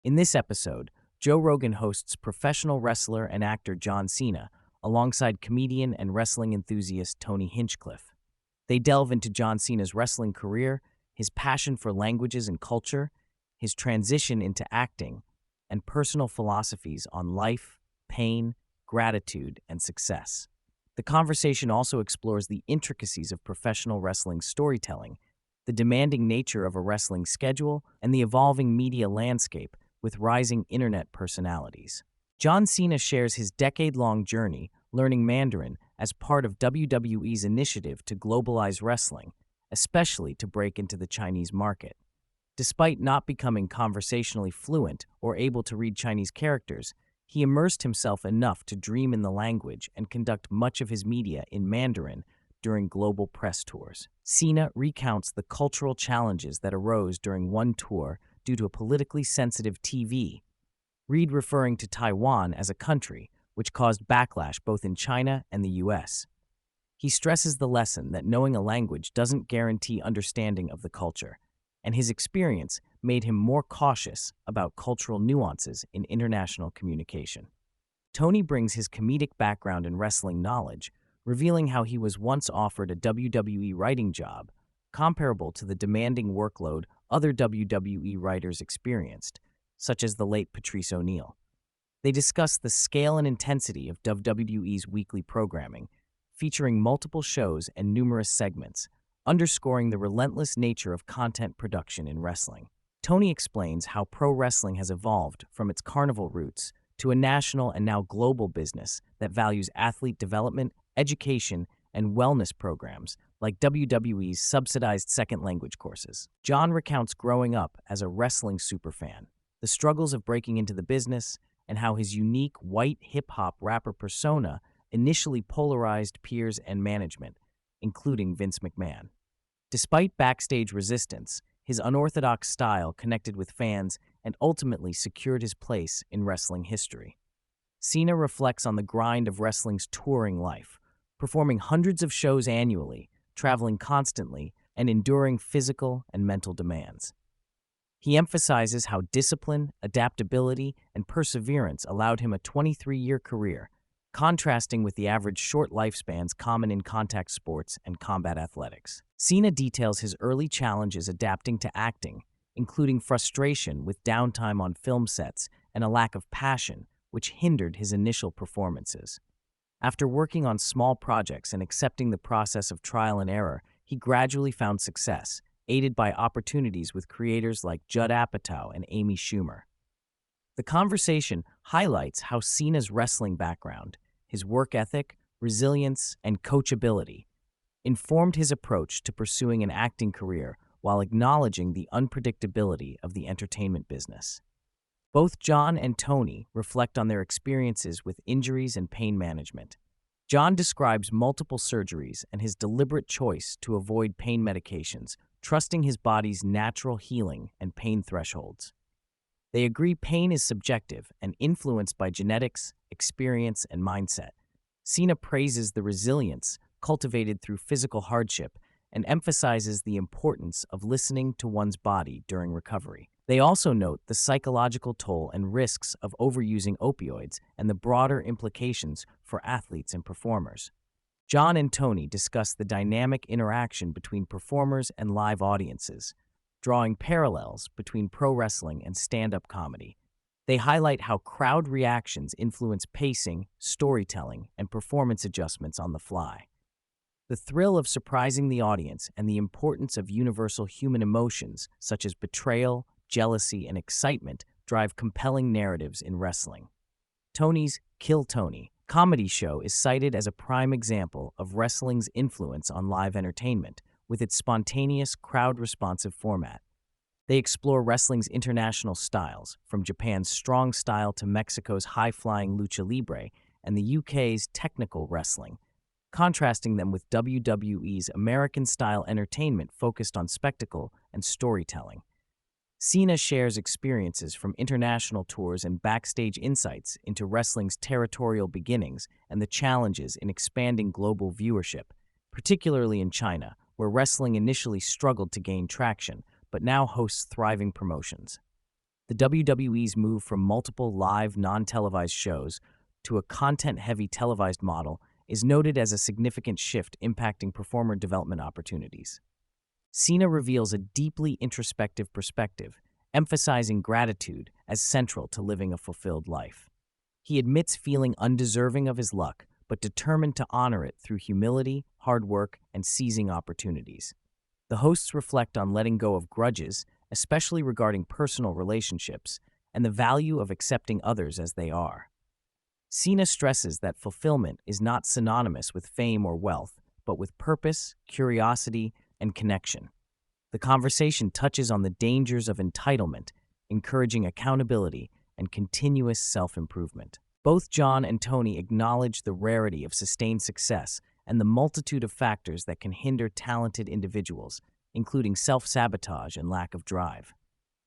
In this episode, Joe Rogan hosts professional wrestler and actor John Cena alongside comedian and wrestling enthusiast Tony Hinchcliffe. They delve into John Cena's wrestling career, his passion for languages and culture, his transition into acting, and personal philosophies on life, pain, gratitude, and success. The conversation also explores the intricacies of professional wrestling storytelling, the demanding nature of a wrestling schedule, and the evolving media landscape with rising internet personalities. John Cena shares his decade-long journey learning Mandarin as part of WWE's initiative to globalize wrestling, especially to break into the Chinese market. Despite not becoming conversationally fluent or able to read Chinese characters, he immersed himself enough to dream in the language and conduct much of his media in Mandarin during global press tours. Cena recounts the cultural challenges that arose during one tour due to a politically sensitive TV read referring to Taiwan as a country, which caused backlash both in China and the US. He stresses the lesson that knowing a language doesn't guarantee understanding of the culture, and his experience made him more cautious about cultural nuances in international communication. Tony brings his comedic background and wrestling knowledge, revealing how he was once offered a WWE writing job, comparable to the demanding workload other WWE writers experienced, such as the late Patrice O'Neal. They discuss the scale and intensity of WWE's weekly programming, featuring multiple shows and numerous segments, underscoring the relentless nature of content production in wrestling. Tony explains how pro wrestling has evolved from its carnival roots to a national and now global business that values athlete development, education, and wellness programs like WWE's subsidized second language courses. John recounts growing up as a wrestling superfan, the struggles of breaking into the business, and how his unique white hip-hop rapper persona initially polarized peers and management, including Vince McMahon. Despite backstage resistance, his unorthodox style connected with fans and ultimately secured his place in wrestling history. Cena reflects on the grind of wrestling's touring life, performing hundreds of shows annually, traveling constantly, and enduring physical and mental demands. He emphasizes how discipline, adaptability, and perseverance allowed him a 23-year career, contrasting with the average short lifespans common in contact sports and combat athletics. Cena details his early challenges adapting to acting, including frustration with downtime on film sets and a lack of passion, which hindered his initial performances. After working on small projects and accepting the process of trial and error, he gradually found success, aided by opportunities with creators like Judd Apatow and Amy Schumer. The conversation highlights how Cena's wrestling background, his work ethic, resilience, and coachability informed his approach to pursuing an acting career while acknowledging the unpredictability of the entertainment business. Both John and Tony reflect on their experiences with injuries and pain management. John describes multiple surgeries and his deliberate choice to avoid pain medications, trusting his body's natural healing and pain thresholds. They agree pain is subjective and influenced by genetics, experience, and mindset. Cena praises the resilience cultivated through physical hardship and emphasizes the importance of listening to one's body during recovery. They also note the psychological toll and risks of overusing opioids and the broader implications for athletes and performers. John and Tony discuss the dynamic interaction between performers and live audiences, drawing parallels between pro wrestling and stand-up comedy. They highlight how crowd reactions influence pacing, storytelling, and performance adjustments on the fly. The thrill of surprising the audience and the importance of universal human emotions such as betrayal, jealousy, and excitement drive compelling narratives in wrestling. Tony's Kill Tony comedy show is cited as a prime example of wrestling's influence on live entertainment, with its spontaneous, crowd-responsive format. They explore wrestling's international styles, from Japan's strong style to Mexico's high-flying lucha libre and the UK's technical wrestling, contrasting them with WWE's American-style entertainment focused on spectacle and storytelling. Cena shares experiences from international tours and backstage insights into wrestling's territorial beginnings and the challenges in expanding global viewership, particularly in China, where wrestling initially struggled to gain traction, but now hosts thriving promotions. The WWE's move from multiple live, non-televised shows to a content-heavy televised model is noted as a significant shift impacting performer development opportunities. Cena reveals a deeply introspective perspective, emphasizing gratitude as central to living a fulfilled life. He admits feeling undeserving of his luck, but determined to honor it through humility, hard work, and seizing opportunities. The hosts reflect on letting go of grudges, especially regarding personal relationships, and the value of accepting others as they are. Cena stresses that fulfillment is not synonymous with fame or wealth, but with purpose, curiosity, and connection. The conversation touches on the dangers of entitlement, encouraging accountability and continuous self-improvement. Both John and Tony acknowledge the rarity of sustained success and the multitude of factors that can hinder talented individuals, including self-sabotage and lack of drive.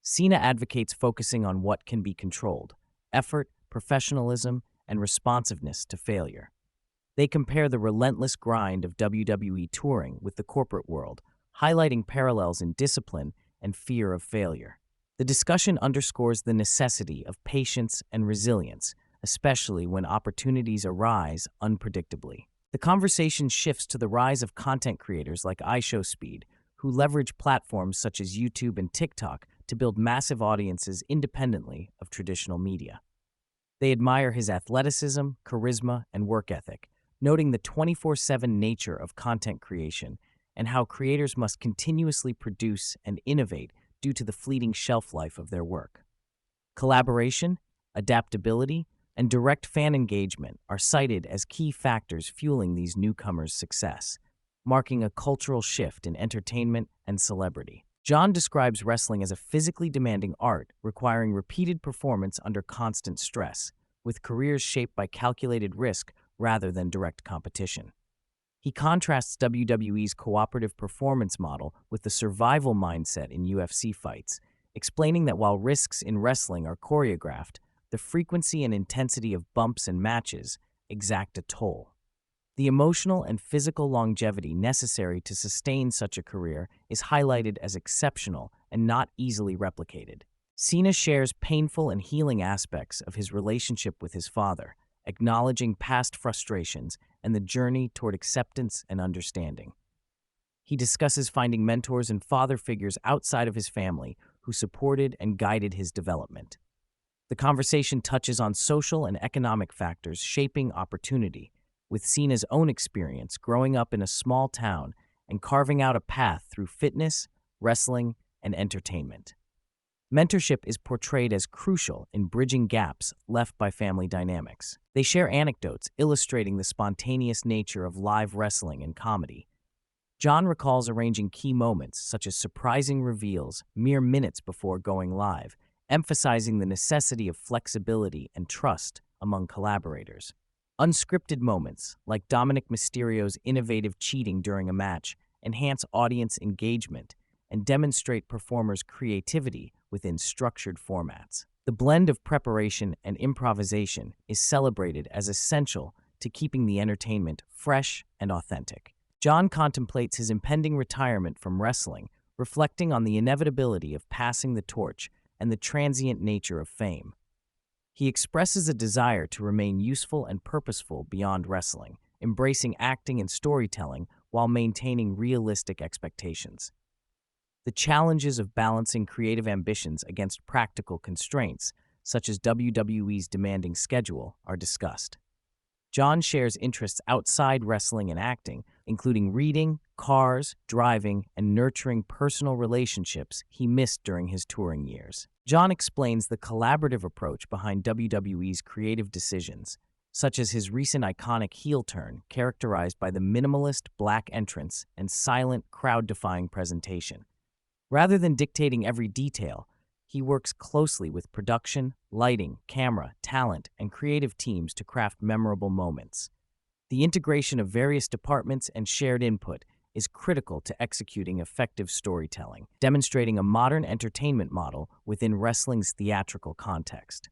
Cena advocates focusing on what can be controlled: effort, professionalism, and responsiveness to failure. They compare the relentless grind of WWE touring with the corporate world, highlighting parallels in discipline and fear of failure. The discussion underscores the necessity of patience and resilience, especially when opportunities arise unpredictably. The conversation shifts to the rise of content creators like iShowSpeed, who leverage platforms such as YouTube and TikTok to build massive audiences independently of traditional media. They admire his athleticism, charisma, and work ethic, noting the 24/7 nature of content creation and how creators must continuously produce and innovate due to the fleeting shelf life of their work. Collaboration, adaptability, and direct fan engagement are cited as key factors fueling these newcomers' success, marking a cultural shift in entertainment and celebrity. John describes wrestling as a physically demanding art requiring repeated performance under constant stress, with careers shaped by calculated risk rather than direct competition. He contrasts WWE's cooperative performance model with the survival mindset in UFC fights, explaining that while risks in wrestling are choreographed, the frequency and intensity of bumps and matches exact a toll. The emotional and physical longevity necessary to sustain such a career is highlighted as exceptional and not easily replicated. Cena shares painful and healing aspects of his relationship with his father, acknowledging past frustrations and the journey toward acceptance and understanding. He discusses finding mentors and father figures outside of his family who supported and guided his development. The conversation touches on social and economic factors shaping opportunity, with Cena's own experience growing up in a small town and carving out a path through fitness, wrestling, and entertainment. Mentorship is portrayed as crucial in bridging gaps left by family dynamics. They share anecdotes illustrating the spontaneous nature of live wrestling and comedy. John recalls arranging key moments, such as surprising reveals mere minutes before going live, emphasizing the necessity of flexibility and trust among collaborators. Unscripted moments, like Dominic Mysterio's innovative cheating during a match, enhance audience engagement and demonstrate performers' creativity within structured formats. The blend of preparation and improvisation is celebrated as essential to keeping the entertainment fresh and authentic. John contemplates his impending retirement from wrestling, reflecting on the inevitability of passing the torch and the transient nature of fame. He expresses a desire to remain useful and purposeful beyond wrestling, embracing acting and storytelling while maintaining realistic expectations. The challenges of balancing creative ambitions against practical constraints, such as WWE's demanding schedule, are discussed. John shares interests outside wrestling and acting, including reading, cars, driving, and nurturing personal relationships he missed during his touring years. John explains the collaborative approach behind WWE's creative decisions, such as his recent iconic heel turn characterized by the minimalist black entrance and silent, crowd-defying presentation. Rather than dictating every detail, he works closely with production, lighting, camera, talent, and creative teams to craft memorable moments. The integration of various departments and shared input is critical to executing effective storytelling, demonstrating a modern entertainment model within wrestling's theatrical context.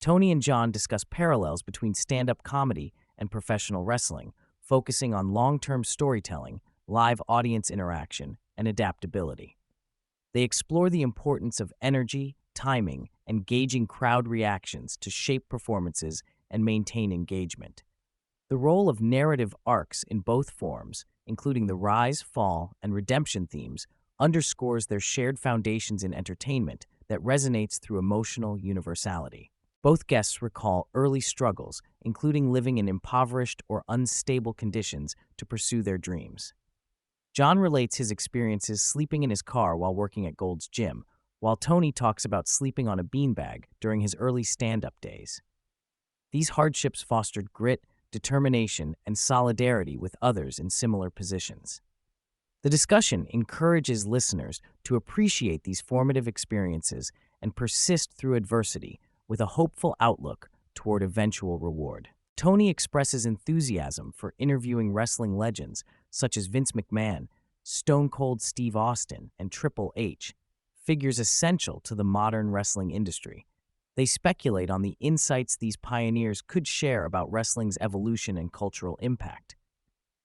Tony and John discuss parallels between stand-up comedy and professional wrestling, focusing on long-term storytelling, live audience interaction, and adaptability. They explore the importance of energy, timing, and gauging crowd reactions to shape performances and maintain engagement. The role of narrative arcs in both forms, including the rise, fall, and redemption themes, underscores their shared foundations in entertainment that resonates through emotional universality. Both guests recall early struggles, including living in impoverished or unstable conditions to pursue their dreams. John relates his experiences sleeping in his car while working at Gold's Gym, while Tony talks about sleeping on a beanbag during his early stand-up days. These hardships fostered grit, determination, and solidarity with others in similar positions. The discussion encourages listeners to appreciate these formative experiences and persist through adversity with a hopeful outlook toward eventual reward. Tony expresses enthusiasm for interviewing wrestling legends such as Vince McMahon, Stone Cold Steve Austin, and Triple H, figures essential to the modern wrestling industry. They speculate on the insights these pioneers could share about wrestling's evolution and cultural impact.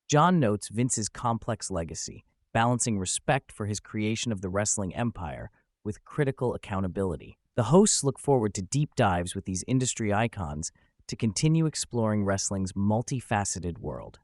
John notes Vince's complex legacy, balancing respect for his creation of the wrestling empire with critical accountability. The hosts look forward to deep dives with these industry icons to continue exploring wrestling's multifaceted world.